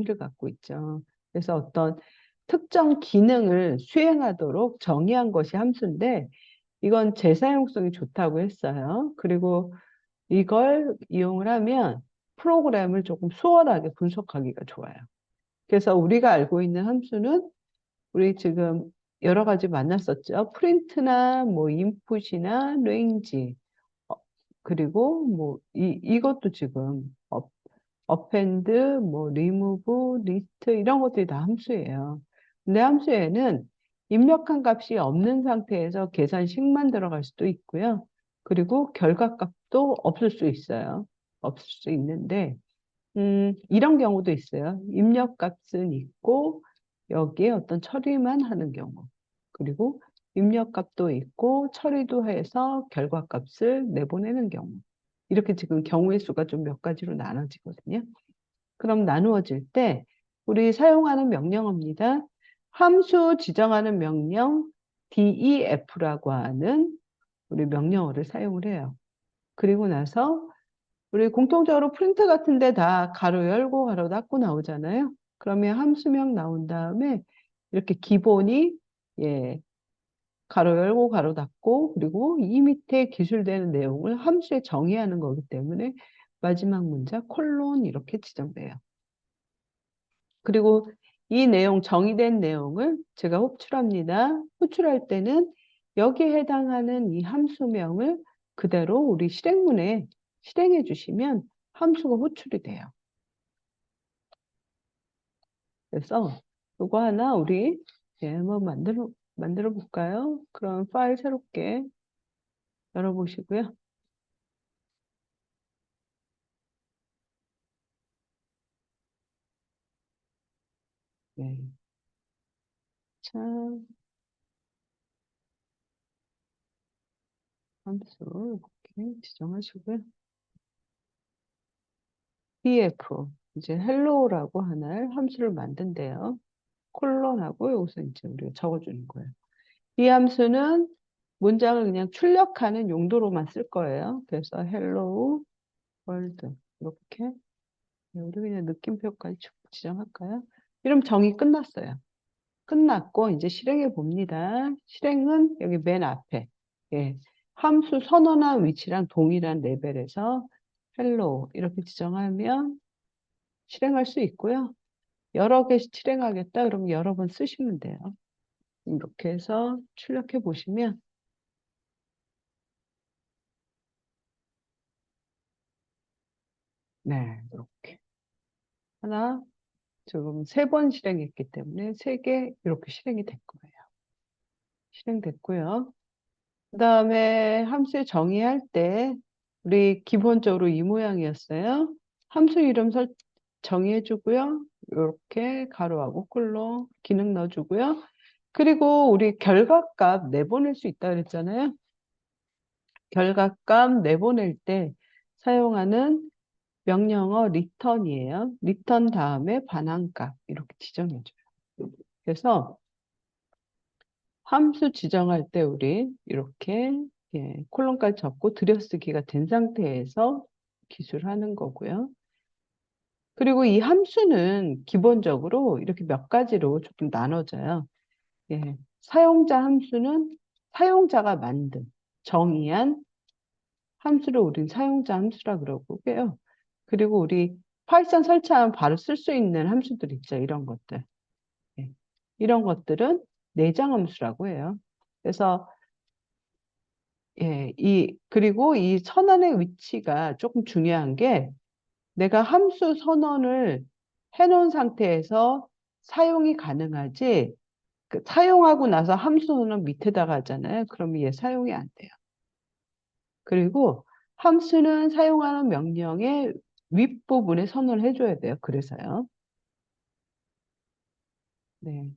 의미를 갖고 있죠. 그래서 어떤 특정 기능을 수행하도록 정의한 것이 함수인데 이건 재사용성이 좋다고 했어요. 그리고 이걸 이용을 하면 프로그램을 조금 수월하게 분석하기가 좋아요. 그래서 우리가 알고 있는 함수는 우리 지금 여러 가지 만났었죠. 프린트나 뭐 인풋이나 레인지 그리고 뭐 이것도 지금 append, 뭐 remove, list 이런 것들이 다 함수예요. 근데 함수에는 입력한 값이 없는 상태에서 계산식만 들어갈 수도 있고요. 그리고 결과값도 없을 수 있어요. 없을 수 있는데 이런 경우도 있어요. 입력값은 있고 여기에 어떤 처리만 하는 경우. 그리고 입력값도 있고 처리도 해서 결과값을 내보내는 경우. 이렇게 지금 경우의 수가 좀 몇 가지로 나눠지거든요. 그럼 나누어질 때 우리 사용하는 명령어입니다. 함수 지정하는 명령 DEF라고 하는 우리 명령어를 사용을 해요. 그리고 나서 우리 공통적으로 프린터 같은 데 다 가로 열고 가로 닫고 나오잖아요. 그러면 함수명 나온 다음에 이렇게 기본이 예, 가로 열고 가로 닫고 그리고 이 밑에 기술되는 내용을 함수에 정의하는 거기 때문에 마지막 문자 콜론 이렇게 지정돼요. 그리고 이 내용 정의된 내용을 제가 호출합니다. 호출할 때는 여기에 해당하는 이 함수명을 그대로 우리 실행문에 실행해 주시면 함수가 호출이 돼요. 그래서 이거 하나 우리 한번 만들어 볼까요? 그럼 파일 새롭게 열어보시고요. 네. 자, 함수 이렇게 지정하시고요. df 이제 hello라고 하나 함수를 만든대요. 콜론하고 여기서 이제 우리가 적어주는 거예요. 이 함수는 문장을 그냥 출력하는 용도로만 쓸 거예요. 그래서 hello world 이렇게 우리 그냥 느낌표까지 지정할까요? 이러면 정의 끝났어요. 끝났고 이제 실행해 봅니다. 실행은 여기 맨 앞에 예, 함수 선언한 위치랑 동일한 레벨에서 hello 이렇게 지정하면 실행할 수 있고요. 여러 개 실행하겠다 그러면 여러 번 쓰시면 돼요. 이렇게 해서 출력해 보시면 네, 이렇게 하나 지금 3번 실행했기 때문에 3개 이렇게 실행이 된 거예요. 실행됐고요. 그 다음에 함수 정의할 때 우리 기본적으로 이 모양이었어요. 함수 이름 정의해 주고요. 이렇게 가로하고 콜로 기능 넣어주고요. 그리고 우리 결과값 내보낼 수 있다 그랬잖아요. 결과값 내보낼 때 사용하는 명령어 return이에요. return 다음에 반환값 이렇게 지정해줘요. 그래서 함수 지정할 때 우리 이렇게 콜론까지 접고 들여쓰기가 된 상태에서 기술하는 거고요. 그리고 이 함수는 기본적으로 이렇게 몇 가지로 조금 나눠져요. 사용자 함수는 사용자가 만든 정의한 함수를 우린 사용자 함수라 그러고요. 그리고 우리 파이썬 설치하면 바로 쓸 수 있는 함수들 있죠. 이런 것들. 예. 이런 것들은 내장 함수라고 해요. 그래서 그리고 이 선언의 위치가 조금 중요한 게 내가 함수 선언을 해놓은 상태에서 사용이 가능하지 사용하고 나서 함수 선언 밑에다가 하잖아요. 그러면 얘 사용이 안 돼요. 그리고 함수는 사용하는 명령의 윗부분에 선언을 해줘야 돼요. 그래서요. 네.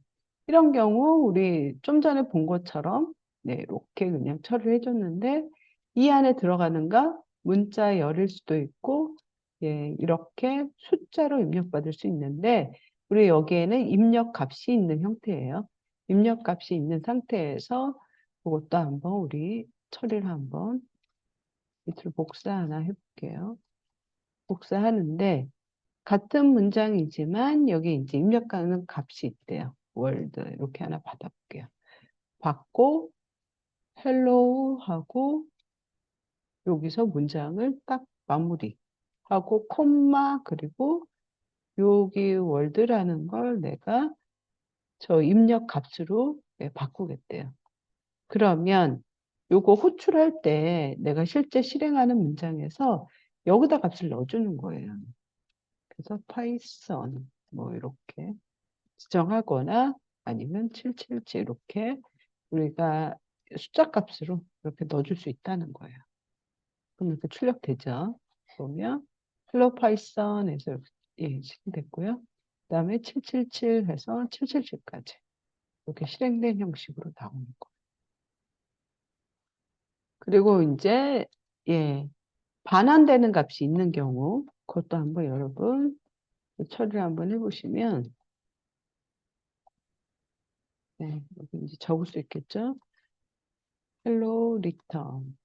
이런 경우 우리 좀 전에 본 것처럼 이렇게 그냥 처리를 해줬는데 이 안에 들어가는가 문자 열일 수도 있고 이렇게 숫자로 입력받을 수 있는데 우리 여기에는 입력 값이 있는 형태예요. 입력 값이 있는 상태에서 그것도 한번 우리 처리를 한번 밑으로 복사 하나 해볼게요. 복사하는데 같은 문장이지만 여기 이제 입력하는 값이 있대요. 월드 이렇게 하나 받아볼게요. 받고 헬로우 하고 여기서 문장을 딱 마무리하고 콤마 그리고 여기 월드라는 걸 내가 저 입력 값으로 바꾸겠대요. 그러면 요거 호출할 때 내가 실제 실행하는 문장에서 여기다 값을 넣어주는 거예요. 그래서 파이썬 뭐 이렇게 지정하거나 아니면 777 이렇게 우리가 숫자 값으로 이렇게 넣어줄 수 있다는 거예요. 그럼 이렇게 출력되죠. 보면 hello python에서 이렇게 실행됐고요. 그다음에 777 해서 777까지 이렇게 실행된 형식으로 나오는 거예요. 그리고 이제 반환되는 값이 있는 경우 그것도 한번 여러분 처리를 한번 해보시면 여기 이제 적을 수 있겠죠. hello return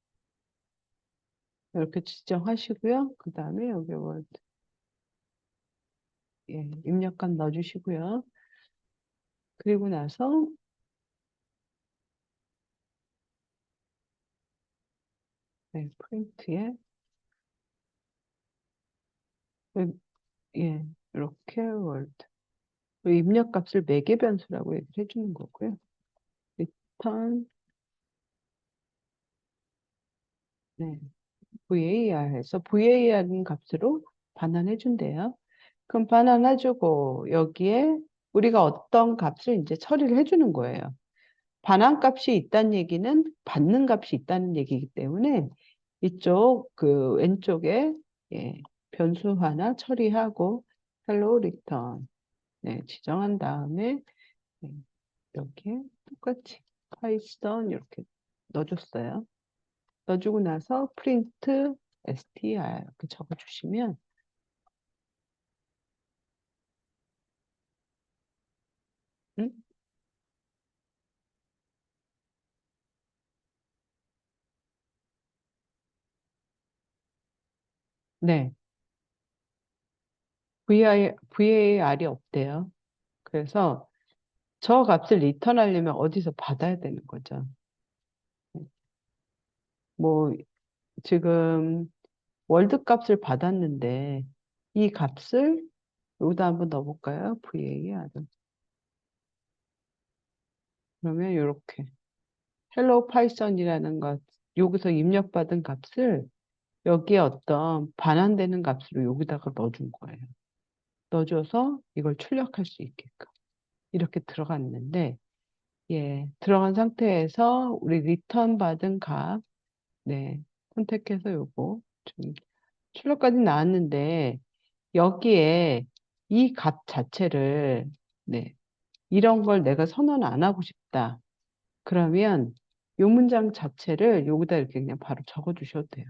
이렇게 지정하시고요. 그 다음에 여기 월드 입력값 넣어주시고요. 그리고 나서 프린트에 이렇게 월드 입력값을 매개 변수라고 얘기를 해주는 거고요. return var 해서 var인 값으로 반환해 준대요. 그럼 반환해주고 여기에 우리가 어떤 값을 이제 처리를 해주는 거예요. 반환값이 있다는 얘기는 받는 값이 있다는 얘기이기 때문에 이쪽 그 왼쪽에 변수 하나 처리하고 hello return 지정한 다음에 네, 여기에 똑같이 python 이렇게 넣어줬어요. 넣어주고 나서 print str 이렇게 적어주시면 음? 네, VAR이 없대요. 그래서 저 값을 리턴하려면 어디서 받아야 되는 거죠. 뭐 지금 월드 값을 받았는데 이 값을 여기다 한번 넣어볼까요? VAR. 그러면 이렇게 헬로 파이썬이라는 것 여기서 입력받은 값을 여기에 어떤 반환되는 값으로 여기다가 넣어준 거예요. 넣어줘서 이걸 출력할 수 있게끔 이렇게 들어갔는데 들어간 상태에서 우리 리턴 받은 값 선택해서 요거 좀 출력까지 나왔는데 여기에 이 값 자체를 이런 걸 내가 선언 안 하고 싶다. 그러면 요 문장 자체를 여기다 이렇게 그냥 바로 적어 주셔도 돼요.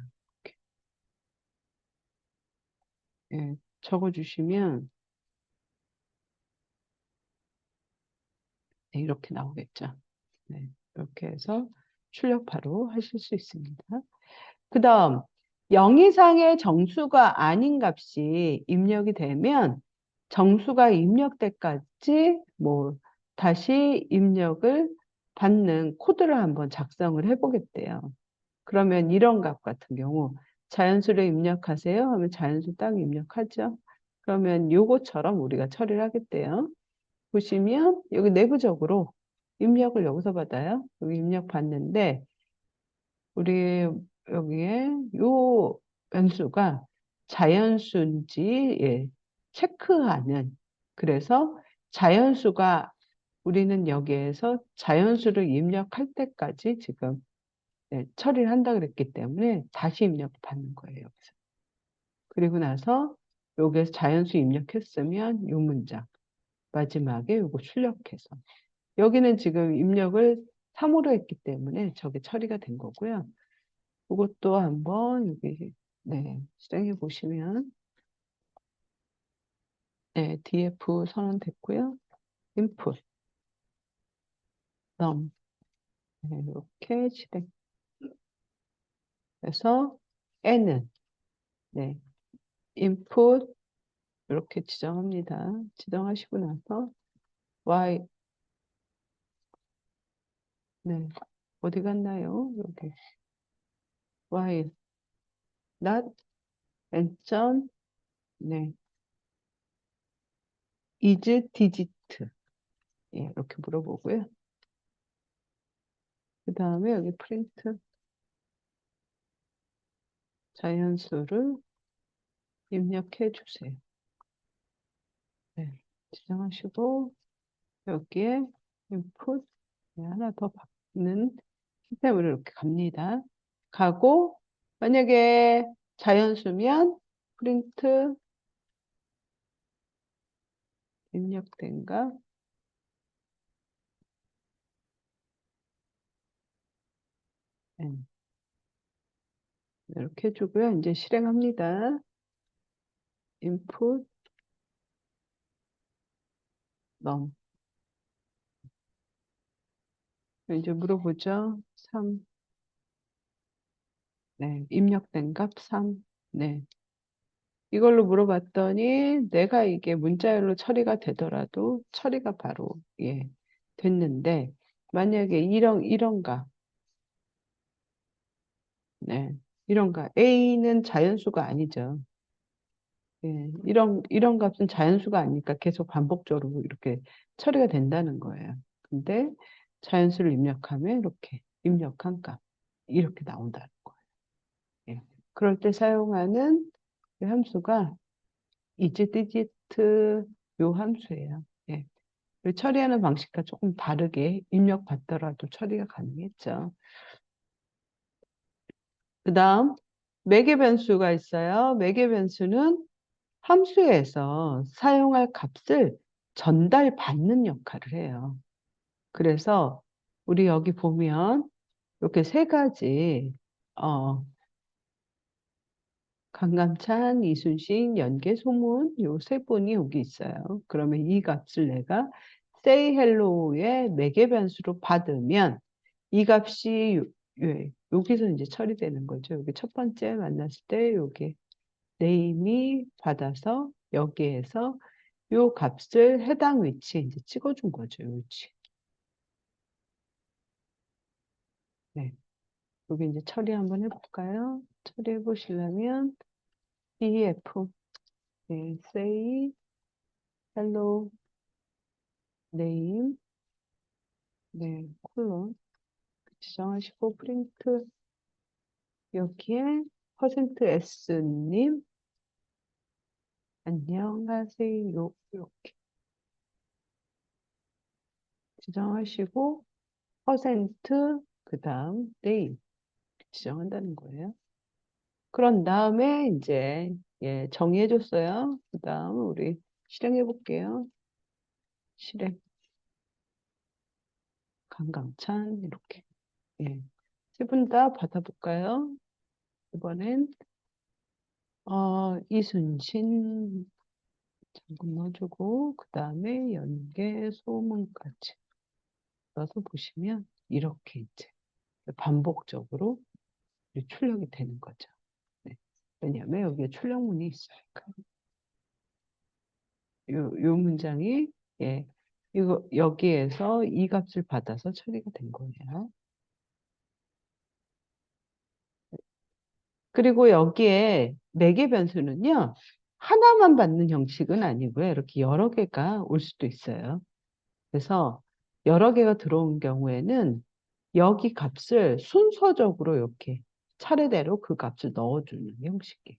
적어 주시면 이렇게 나오겠죠. 이렇게 해서 출력 바로 하실 수 있습니다. 그 다음 0 이상의 정수가 아닌 값이 입력이 되면 정수가 입력 때까지 뭐 다시 입력을 받는 코드를 한번 작성을 해보겠대요. 그러면 이런 값 같은 경우 자연수를 입력하세요 하면 자연수 딱 입력하죠. 그러면 요거처럼 우리가 처리를 하겠대요. 보시면 여기 내부적으로 입력을 여기서 받아요. 여기 입력 받는데 우리 여기에 요 변수가 자연수인지 체크하는 그래서 자연수가 우리는 여기에서 자연수를 입력할 때까지 지금 처리를 한다 그랬기 때문에 다시 입력을 받는 거예요. 여기서. 그리고 나서 여기에서 자연수 입력했으면 요 문장 마지막에 요거 출력해서 여기는 지금 입력을 3으로 했기 때문에 저게 처리가 된 거고요. 이것도 한번 여기 실행해 보시면 DF 선언됐고요. input, num 이렇게 실행해서 n은 input 이렇게 지정합니다. 지정하시고 나서 y, 네, 어디 갔나요? 여기 y not 엔점, 네, is digit, 예, 이렇게 물어보고요. 그 다음에 여기 프린트 자연수를 입력해 주세요. 네, 지정하시고 여기에 input, 네, 하나 더 받는 시스템으로 이렇게 갑니다. 가고 만약에 자연수면 프린트 입력된가? 네, 이렇게 해주고요. 이제 실행합니다. input num. 이제 물어보죠. 3. 네, 입력된 값 3. 네. 이걸로 물어봤더니 내가 이게 문자열로 처리가 되더라도 처리가 바로 예 됐는데 만약에 이런가 네 이런가 A는 자연수가 아니죠. 예, 이런 값은 자연수가 아니니까 계속 반복적으로 이렇게 처리가 된다는 거예요. 근데 자연수를 입력하면 이렇게 입력한 값 이렇게 나온다는 거예요. 예. 그럴 때 사용하는 이 함수가 isDigit 요 함수예요. 예. 처리하는 방식과 조금 다르게 입력받더라도 처리가 가능했죠. 그 다음 매개 변수가 있어요. 매개 변수는 함수에서 사용할 값을 전달받는 역할을 해요. 그래서 우리 여기 보면 이렇게 세 가지 강감찬, 이순신, 연계, 소문 요 세 분이 여기 있어요. 그러면 이 값을 내가 say hello의 매개 변수로 받으면 이 값이 여기서 이제 처리되는 거죠. 여기 첫 번째 만났을 때 여기 name이 받아서 여기에서 요 값을 해당 위치에 이제 찍어준 거죠. 요 위치. 네. 여기 이제 처리 한번 해볼까요? 처리해 보시려면 def 네, say hello name 네, 콜론 지정하시고 프린트 여기에 %s님 안녕하세요 이렇게 지정하시고 그다음 name 지정한다는 거예요. 그런 다음에 이제 예, 정의해 줬어요. 그다음 우리 실행해 볼게요. 실행 강강찬 이렇게 예. 세 분 다 받아볼까요? 이번엔 이순신 잠금 넣어주고 그 다음에 연계 소문까지 넣어서 보시면 이렇게 이제 반복적으로 출력이 되는 거죠. 네. 왜냐하면 여기에 출력문이 있으니까. 요 문장이 예 이거 여기에서 이 값을 받아서 처리가 된 거예요. 그리고 여기에 매개 변수는요 하나만 받는 형식은 아니고요 이렇게 여러 개가 올 수도 있어요. 그래서 여러 개가 들어온 경우에는 여기 값을 순서적으로 이렇게 차례대로 그 값을 넣어주는 형식이에요.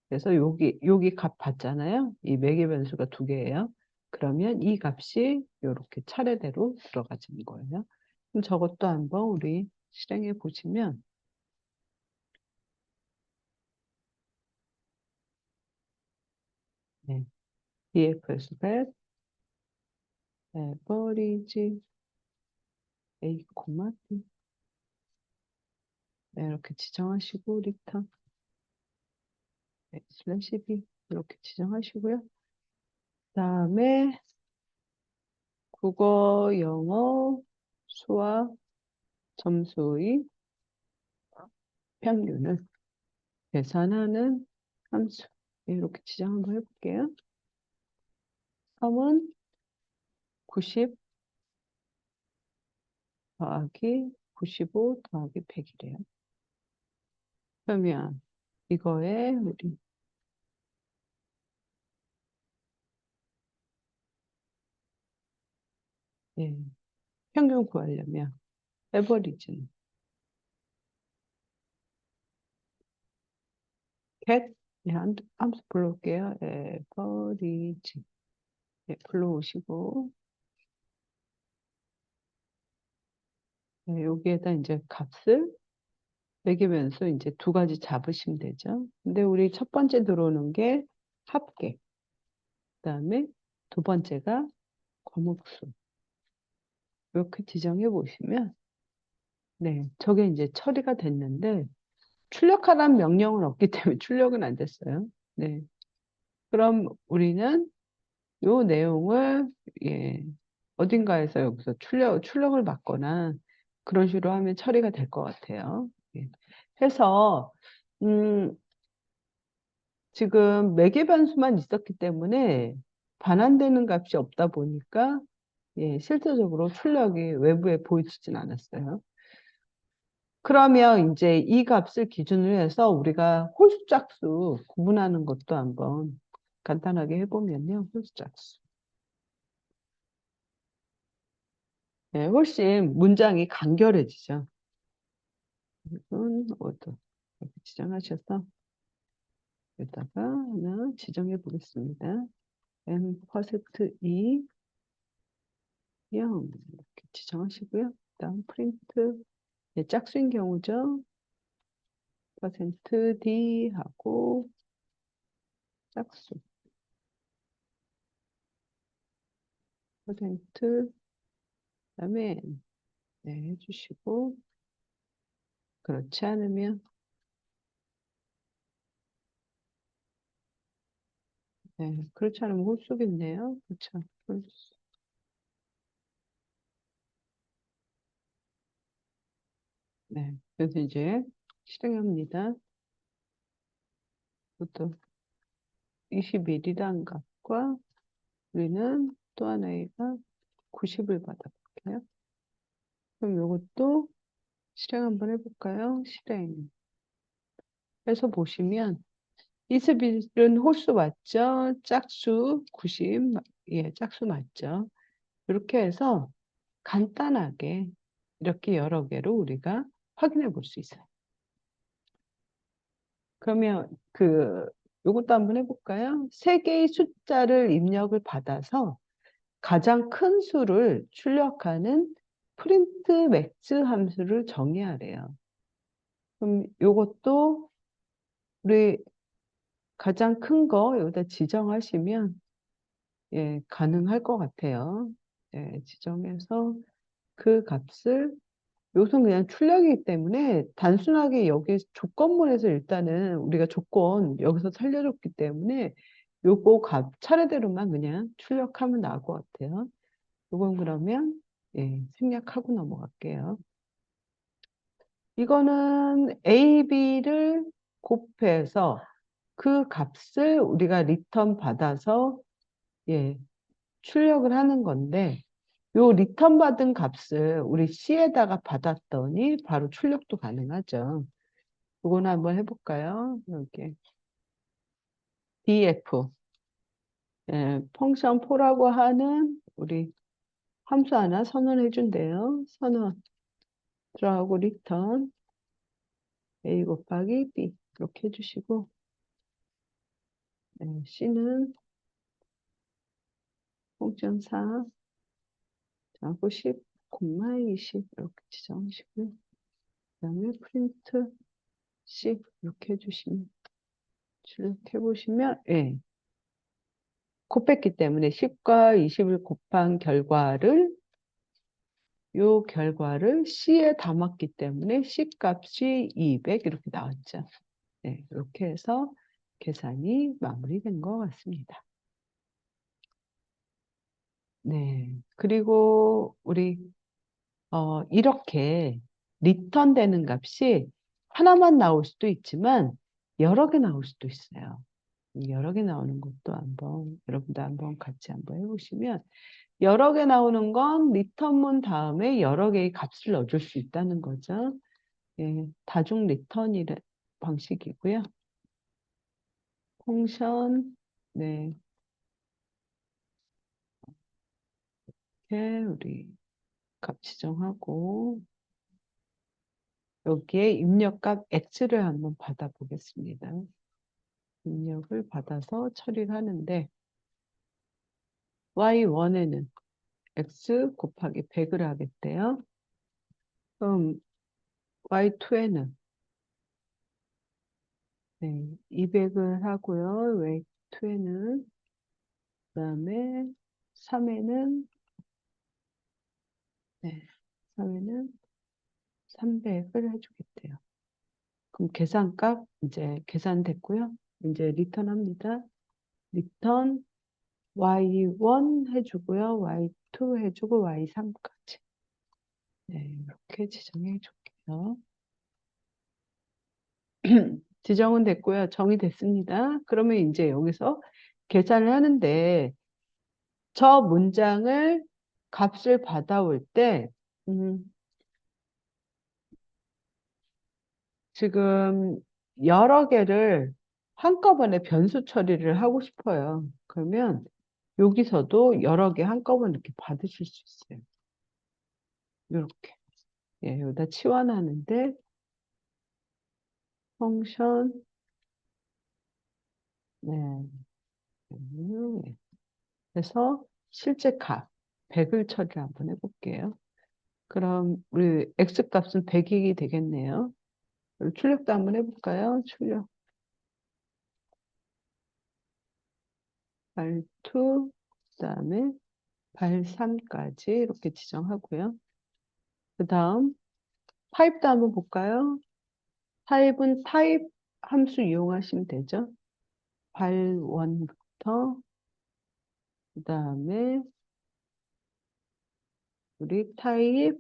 그래서 여기 값 받잖아요. 이 매개 변수가 두 개예요. 그러면 이 값이 이렇게 차례대로 들어가지는 거예요. 그럼 저것도 한번 우리 실행해 보시면 네. dfs 백 average a, b 네, 이렇게 지정하시고 리턴 네, 슬래시 b 이렇게 지정하시고요. 그다음에 국어, 영어, 수학 점수의 평균을 계산하는 함수. 네, 이렇게 지정 한번 해볼게요. 텀은 90 더하기 95 더하기 100이래요. 그러면 이거에 우리 예, 평균 구하려면 에버리지는 get 예, 함수 불러올게요. 에버리지 예, 불러오시고 예, 여기에다 이제 값을 매기면서 이제 두 가지 잡으시면 되죠. 근데 우리 첫 번째 들어오는 게 합계, 그다음에 두 번째가 과목수. 이렇게 지정해 보시면 네, 저게 이제 처리가 됐는데 출력하라는 명령은 없기 때문에 출력은 안 됐어요. 네. 그럼 우리는 요 내용을 예, 어딘가에서 여기서 출력을 받거나 그런 식으로 하면 처리가 될 것 같아요. 예. 해서 지금 매개 변수만 있었기 때문에 반환되는 값이 없다 보니까 예, 실질적으로 출력이 외부에 보이지진 않았어요. 그러면 이제 이 값을 기준으로 해서 우리가 홀수 짝수 구분하는 것도 한번 간단하게 해보면요. 홀수 짝수. 네, 훨씬 문장이 간결해지죠. 이건 어떤 이렇게 지정하셔서 여기다가 하나 지정해 보겠습니다. m%e 0 이렇게 지정하시고요. 다음 프린트 네, 짝수인 경우죠. 퍼센트 %d 하고 짝수 퍼센트 그다음에 네, 해주시고 그렇지 않으면 네, 그렇지 않으면 홀수겠네요. 그렇죠. 홀수. 네, 그래서 이제 실행합니다. 이것도 21이란 값과 우리는 또 하나가 90을 받아볼게요. 그럼 이것도 실행 한번 해볼까요? 실행. 해서 보시면 이스빌은 홀수 맞죠? 짝수 90, 예, 짝수 맞죠? 이렇게 해서 간단하게 이렇게 여러 개로 우리가 확인해 볼 수 있어요. 그러면 요것도 한번 해볼까요? 세 개의 숫자를 입력을 받아서 가장 큰 수를 출력하는 프린트 맥스 함수를 정의하래요. 그럼 요것도 우리 가장 큰 거 여기다 지정하시면 예, 가능할 것 같아요. 예, 지정해서 그 값을 요것은 그냥 출력이기 때문에 단순하게 여기 조건문에서 일단은 우리가 조건 여기서 살려줬기 때문에 요거 값 차례대로만 그냥 출력하면 나을 것 같아요. 요건 그러면 예, 생략하고 넘어갈게요. 이거는 A, B를 곱해서 그 값을 우리가 리턴 받아서 예, 출력을 하는 건데 요 리턴 받은 값을 우리 C에다가 받았더니 바로 출력도 가능하죠. 이거는 한번 해볼까요? 여기 df 예, 펑션 4라고 하는 우리 함수 하나 선언해 준대요. 선언 들어가고 리턴 a 곱하기 b 이렇게 해주시고 예, C는 펑션 4 하고 10, 20 이렇게 지정하시고요. 그다음에 프린트 C 이렇게 해주시면 출력해 보시면 예, 곱했기 때문에 10과 20을 곱한 결과를 요 결과를 C에 담았기 때문에 C 값이 200 이렇게 나왔죠. 네, 이렇게 해서 계산이 마무리된 것 같습니다. 네, 그리고 우리 이렇게 리턴 되는 값이 하나만 나올 수도 있지만 여러 개 나올 수도 있어요. 여러 개 나오는 것도 한번 여러분도 한번 같이 한번 해보시면 여러 개 나오는 건 리턴문 다음에 여러 개의 값을 넣어줄 수 있다는 거죠. 예, 다중 리턴이 방식이고요. 펑션, 네, 이렇게 우리 값 지정하고 여기에 입력값 x를 한번 받아보겠습니다. 입력을 받아서 처리를 하는데 y1에는 x 곱하기 100을 하겠대요. 그럼 y2에는 네, 200을 하고요. y2에는 그다음에 3에는 네, 3에는 300을 해주겠대요. 그럼 계산값 이제 계산됐고요. 이제 리턴 합니다. 리턴 y1 해주고요. y2 해주고 y3까지. 네, 이렇게 지정해 줄게요. 지정은 됐고요. 정의됐습니다. 그러면 이제 여기서 계산을 하는데 저 문장을 값을 받아올 때 지금 여러 개를 한꺼번에 변수 처리를 하고 싶어요. 그러면 여기서도 여러 개 한꺼번에 이렇게 받으실 수 있어요. 이렇게. 예, 여기다 치환하는데 펑션 네. 그래서 실제 값 100을 처리를 한번 해볼게요. 그럼 우리 x값은 100이 되겠네요. 그리고 출력도 한번 해볼까요? 출력 발2 그다음에 발3까지 이렇게 지정하고요. 그 다음 타입도 한번 볼까요? 타입은 타입 함수 이용하시면 되죠. 발1부터 그 다음에 우리 타입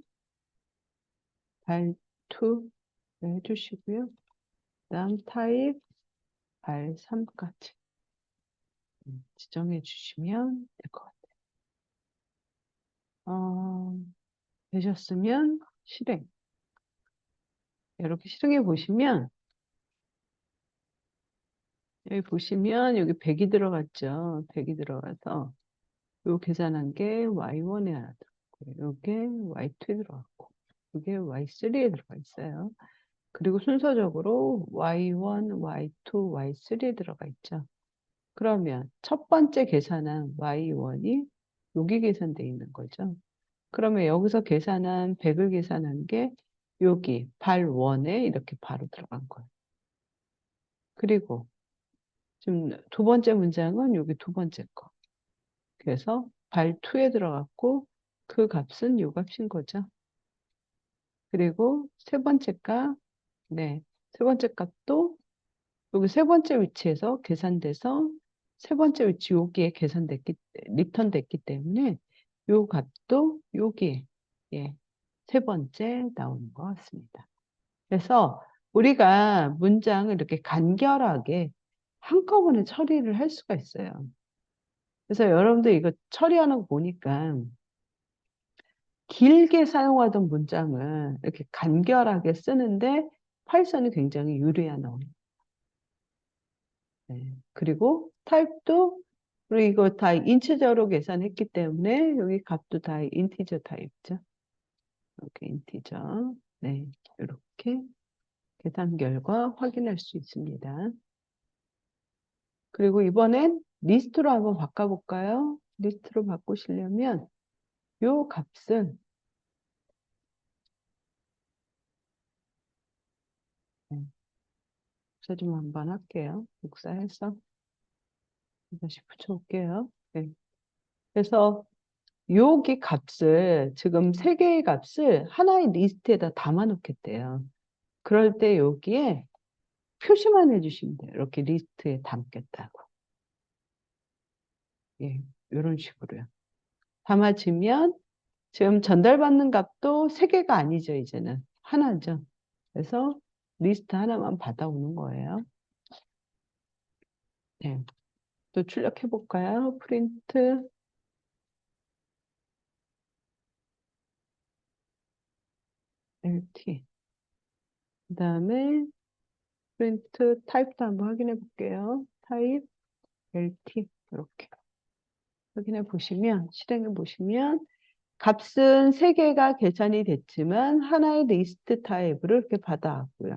발2 해주시고요. 그 다음 타입 발3까지 지정해 주시면 될 것 같아요. 되셨으면 실행. 이렇게 실행해 보시면 여기 보시면 여기 100이 들어갔죠. 100이 들어가서 요 계산한 게 y1에 하나 들어갔고 요게 y2에 들어갔고 요게 y3에 들어가 있어요. 그리고 순서적으로 y1, y2, y3에 들어가 있죠. 그러면 첫 번째 계산한 y1이 여기 계산되어 있는 거죠. 그러면 여기서 계산한 100을 계산한 게 여기 발1에 이렇게 바로 들어간 거예요. 그리고 지금 두 번째 문장은 여기 두 번째 거. 그래서 발2에 들어갔고 그 값은 요 값인 거죠. 그리고 세 번째 값, 네, 세 번째 값도 여기 세 번째 위치에서 계산돼서 세 번째 위치 여기에 리턴됐기 때문에 요 값도 여기에 예, 세 번째 나오는 것 같습니다. 그래서 우리가 문장을 이렇게 간결하게 한꺼번에 처리를 할 수가 있어요. 그래서 여러분들 이거 처리하는 거 보니까 길게 사용하던 문장을 이렇게 간결하게 쓰는데 파이썬이 굉장히 유리한 언어. 네. 그리고 타입도 우리 이거 다 인치저로 계산했기 때문에 여기 값도 다 인티저 타입이죠. 이렇게 인티저. 네. 이렇게 계산 결과 확인할 수 있습니다. 그리고 이번엔 리스트로 한번 바꿔볼까요? 리스트로 바꾸시려면 요 값은 네, 복사 좀 한번 할게요. 복사해서 다시 붙여볼게요. 네. 그래서 여기 값을 지금 세 개의 값을 하나의 리스트에다 담아 놓겠대요. 그럴 때 여기에 표시만 해주시면 돼요. 이렇게 리스트에 담겠다고. 예, 이런 식으로요. 담아지면 지금 전달받는 값도 세 개가 아니죠, 이제는. 하나죠. 그래서 리스트 하나만 받아오는 거예요. 네. 또 출력해 볼까요? 프린트 LT. 그다음에 프린트 타입도 한번 확인해 볼게요. 타입 LT 이렇게 확인해 보시면 실행해 보시면 값은 3개가 계산이 됐지만 하나의 리스트 타입으로 이렇게 받아왔고요.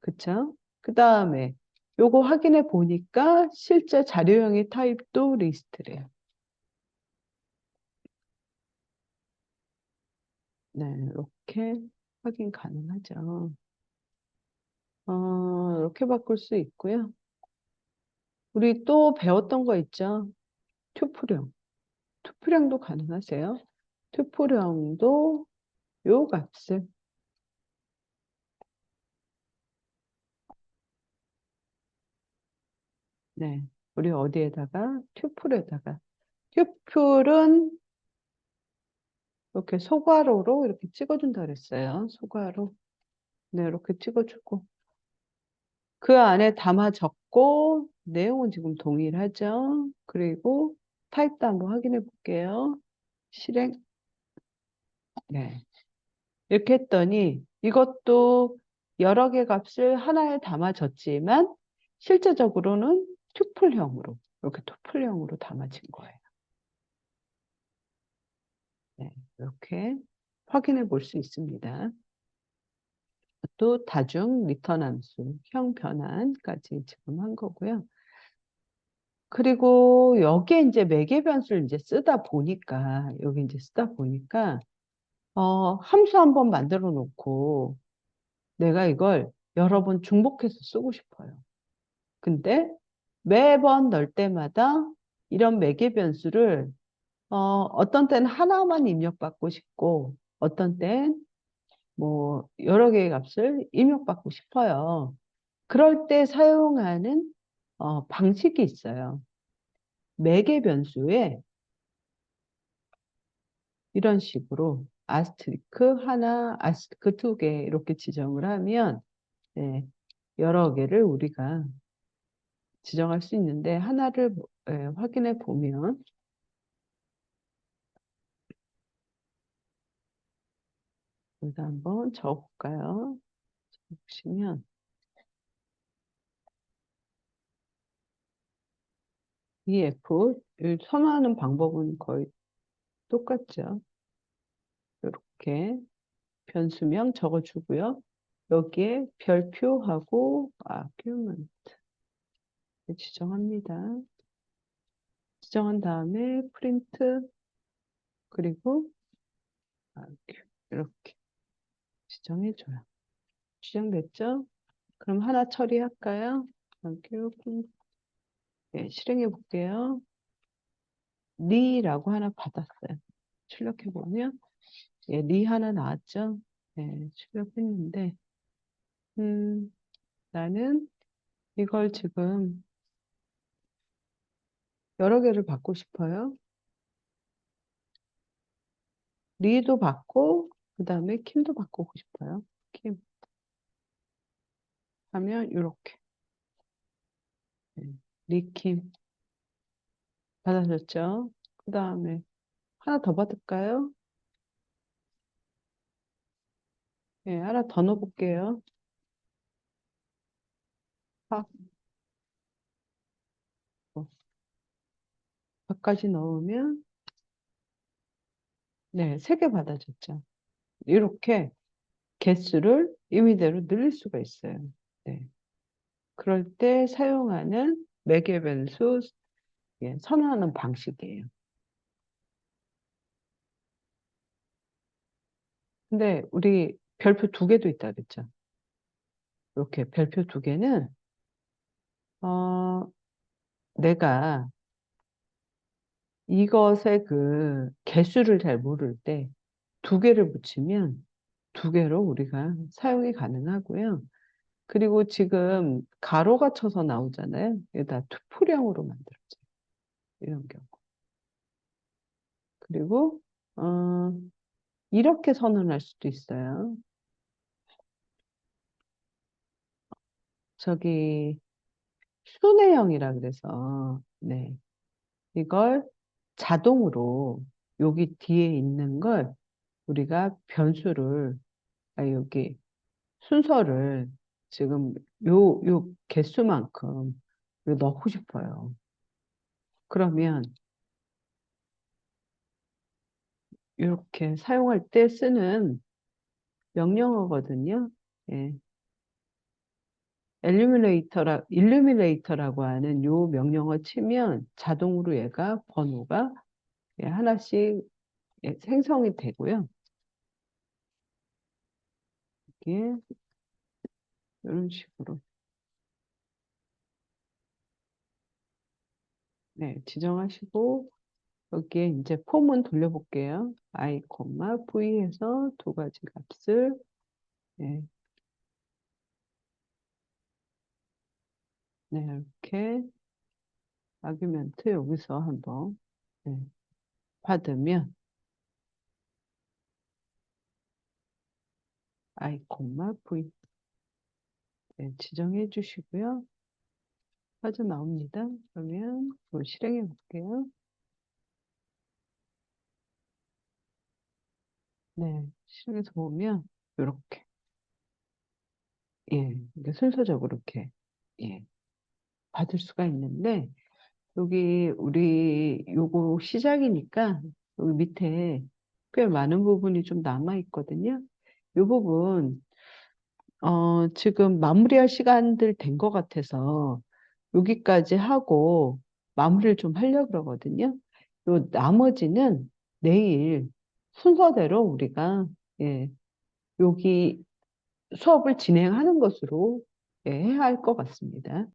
그쵸? 그 다음에 요거 확인해 보니까 실제 자료형의 타입도 리스트래요. 네, 이렇게 확인 가능하죠. 이렇게 바꿀 수 있고요. 우리 또 배웠던 거 있죠? 튜플형. 튜플형도 가능하세요. 튜플형도 요 값을, 네, 우리 어디에다가? 튜플에다가. 튜플은 이렇게 소괄호로 이렇게 찍어준다 그랬어요. 소괄호. 네, 이렇게 찍어주고. 그 안에 담아 적고, 내용은 지금 동일하죠. 그리고 타입도 한번 확인해 볼게요. 실행. 네. 이렇게 했더니 이것도 여러 개 값을 하나에 담아졌지만 실제적으로는 튜플형으로, 이렇게 튜플형으로 담아진 거예요. 네. 이렇게 확인해 볼 수 있습니다. 또 다중 리턴 함수, 형 변환까지 지금 한 거고요. 그리고 여기에 이제 매개 변수를 이제 쓰다 보니까, 여기 이제 쓰다 보니까, 함수 한번 만들어 놓고 내가 이걸 여러 번 중복해서 쓰고 싶어요. 근데 매번 넣을 때마다 이런 매개 변수를, 어떤 때는 하나만 입력받고 싶고, 어떤 땐 뭐 여러 개의 값을 입력받고 싶어요. 그럴 때 사용하는 방식이 있어요. 매개 변수에 이런 식으로 아스테리크 하나, 아스테리크 2개 이렇게 지정을 하면 네, 여러 개를 우리가 지정할 수 있는데 하나를 확인해 보면 여기다 한번 적어볼까요? 보시면 EF 선호하는 방법은 거의 똑같죠. 이렇게 변수명 적어주고요. 여기에 별표하고 아규먼트 지정합니다. 지정한 다음에 프린트 그리고 아규 이렇게 지정해줘요. 지정됐죠? 그럼 하나 처리할까요? 아규 네, 실행해 볼게요. 리라고 하나 받았어요. 출력해 보면 예, 리 하나 나왔죠? 네, 출력했는데 음, 나는 이걸 지금 여러 개를 받고 싶어요. 리도 받고 그 다음에 킴도 바꾸고 싶어요. 킴 하면 이렇게 네, 리킴 받아줬죠. 그 다음에 하나 더 받을까요? 네, 하나 더 넣어볼게요. 박, 박까지 넣으면 네, 3개 받아줬죠. 이렇게 개수를 임의대로 늘릴 수가 있어요. 네. 그럴 때 사용하는 매개 변수 예, 선호하는 방식이에요. 근데 우리 별표 2개도 있다 그랬죠. 이렇게 별표 2개는 어, 내가 이것의 그 개수를 잘 모를 때 2개를 붙이면 2개로 우리가 사용이 가능하고요. 그리고 지금 가로가 쳐서 나오잖아요. 여기다 투풀형으로 만들어져요. 이런 경우. 그리고 이렇게 선언할 수도 있어요. 저기 순회형이라 그래서, 네. 이걸 자동으로 여기 뒤에 있는 걸 우리가 변수를, 여기 순서를 지금 요 개수만큼 넣고 싶어요. 그러면 이렇게 사용할 때 쓰는 명령어거든요. 예. 일루미네이터라고 하는 요 명령어 치면 자동으로 얘가 번호가 하나씩 생성이 되고요. 이게 이런 식으로 네, 지정하시고 여기에 이제 폼은 돌려볼게요. I, V 해서 두 가지 값을 네, 네, 이렇게 아규멘트 여기서 한번 네, 받으면 I, V 네, 지정해 주시고요. 빠져나옵니다. 그러면 이걸 실행해 볼게요. 네, 실행해서 보면 이렇게 이게 순서적으로 이렇게 예, 받을 수가 있는데 여기 우리 요거 시작이니까 여기 밑에 꽤 많은 부분이 좀 남아 있거든요. 요 부분 지금 마무리할 시간들 된 것 같아서 여기까지 하고 마무리를 좀 하려고 그러거든요. 요 나머지는 내일 순서대로 우리가 예, 여기 수업을 진행하는 것으로 해야 할 것 같습니다.